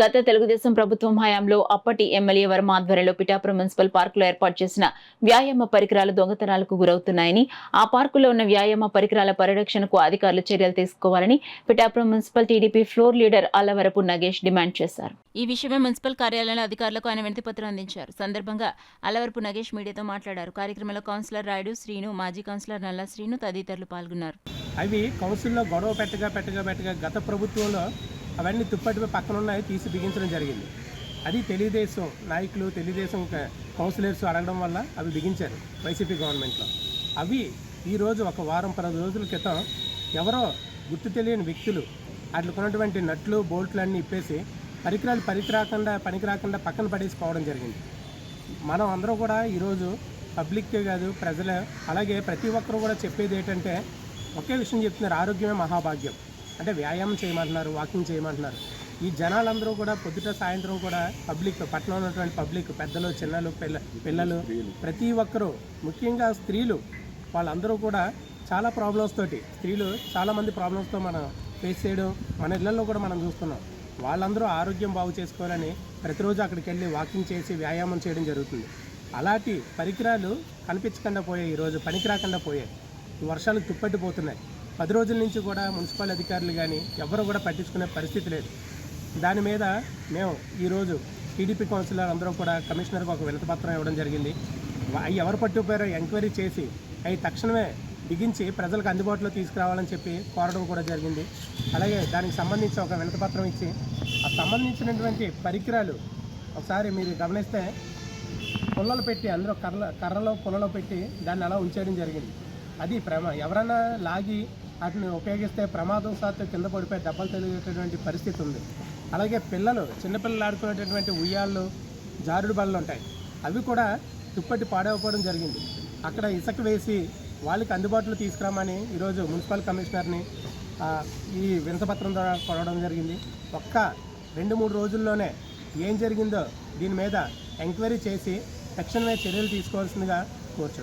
గత తెలుగుదేశం ప్రభుత్వం హయాంలో అప్పటి ఎమ్మెల్యే వర్మ ఆధ్వర్యంలో పిఠాపురం మున్సిపల్ పార్కులో ఏర్పాటు చేసిన వ్యాయామ పరికరాలు దొంగతనాలకు గురవుతున్నాయని, ఆ పార్కులో ఉన్న వ్యాయామ పరికరాల పరిరక్షణకు అధికారులు చర్యలు తీసుకోవాలని Pithapuram municipal TDP floor leader Allavarapu Nagesh demand చేశారు. ఈ విషయమై మున్సిపల్ కార్యాలయంలో అధికారులకు ఆయన వినతిపత్రం అందించారు. సందర్భంగా అల్లవరపు నగేష్ మీడియాతో మాట్లాడారు. కార్యక్రమంలో కౌన్సిలర్ రాయుడు శ్రీను, మాజీ కౌన్సిలర్ నల్ల శ్రీను తదితరులు పాల్గొన్నారు. అవి కౌన్సిల్లో గొడవ పెట్టగా గత ప్రభుత్వంలో అవన్నీ తుప్పటిపై పక్కన ఉన్నాయి తీసి బిగించడం జరిగింది. అది తెలుగుదేశం నాయకులు, తెలుగుదేశం కౌన్సిలర్స్ అడగడం వల్ల అవి బిగించారు వైసీపీ గవర్నమెంట్లో. అవి ఈరోజు ఒక వారం 10 రోజుల క్రితం ఎవరో గుర్తు తెలియని వ్యక్తులు వాటికి ఉన్నటువంటి నట్లు బోల్ట్లు అన్నీ ఇప్పేసి పరికరాలు పనికిరాకుండా పక్కన పడేసిపోవడం జరిగింది. మనం అందరూ కూడా ఈరోజు పబ్లిక్కే కాదు, ప్రజలు అలాగే ప్రతి ఒక్కరు కూడా చెప్పేది ఏంటంటే ఒకే విషయం చెప్తున్నారు, ఆరోగ్యమే మహాభాగ్యం. అంటే వ్యాయామం చేయమంటున్నారు, వాకింగ్ చేయమంటున్నారు. ఈ జనాలందరూ కూడా పొద్దుట సాయంత్రం కూడా పబ్లిక్, పట్టణంలో ఉన్నటువంటి పబ్లిక్, పెద్దలు చిన్నలు పిల్లలు ప్రతి ఒక్కరూ, ముఖ్యంగా స్త్రీలు, వాళ్ళందరూ కూడా చాలా ప్రాబ్లమ్స్ తోటి, స్త్రీలు చాలామంది ప్రాబ్లమ్స్తో మనం ఫేస్ చేయడం మన ఇళ్లలో కూడా మనం చూస్తున్నాం. వాళ్ళందరూ ఆరోగ్యం బాగు చేసుకోవాలని ప్రతిరోజు అక్కడికి వెళ్ళి వాకింగ్ చేసి వ్యాయామం చేయడం జరుగుతుంది. అలాంటి పరికరాలు కనిపించకుండా పోయాయి, ఈరోజు పనికి రాకుండా పోయాయి. వర్షాలు తుప్పట్టిపోతున్నాయి. 10 రోజుల నుంచి కూడా మున్సిపల్ అధికారులు కానీ ఎవరు కూడా పట్టించుకునే పరిస్థితి లేదు. దాని మీద మేము ఈరోజు టీడీపీ కౌన్సిలర్ అందరూ కూడా కమిషనర్కి ఒక వినతిపత్రం ఇవ్వడం జరిగింది. అవి ఎవరు పట్టుకుపోయారో ఎంక్వైరీ చేసి అవి తక్షణమే బిగించి ప్రజలకు అందుబాటులో తీసుకురావాలని చెప్పి కోరడం కూడా జరిగింది. అలాగే దానికి సంబంధించి ఒక వినతిపత్రం ఇచ్చి ఆ సంబంధించినటువంటి పరికరాలు ఒకసారి మీరు గమనిస్తే పుల్లలు పెట్టి, అందులో కర్రలో పుల్లలో పెట్టి దాన్ని అలా ఉంచేయడం జరిగింది. అది ఎవరైనా లాగి వాటిని ఉపయోగిస్తే ప్రమాదం శాతం కింద పడిపోయి దెబ్బలు తగిలేటటువంటి పరిస్థితి ఉంది. అలాగే చిన్నపిల్లలు ఆడుకునేటటువంటి ఉయ్యాళ్ళు, జారుడు బళ్ళు ఉంటాయి, అవి కూడా తుప్పటి పాడైపోవడం జరిగింది. అక్కడ ఇసుక వేసి వాళ్ళకి అందుబాటులో తీసుకురామని ఈరోజు మున్సిపల్ కమిషనర్ని ఈ వినతిపత్రం ద్వారా కొనడం జరిగింది. ఒక్క 2-3 రోజుల్లోనే ఏం జరిగిందో దీని మీద ఎంక్వైరీ చేసి తక్షణమే చర్యలు తీసుకోవాల్సిందిగా కోరుచున్నాను.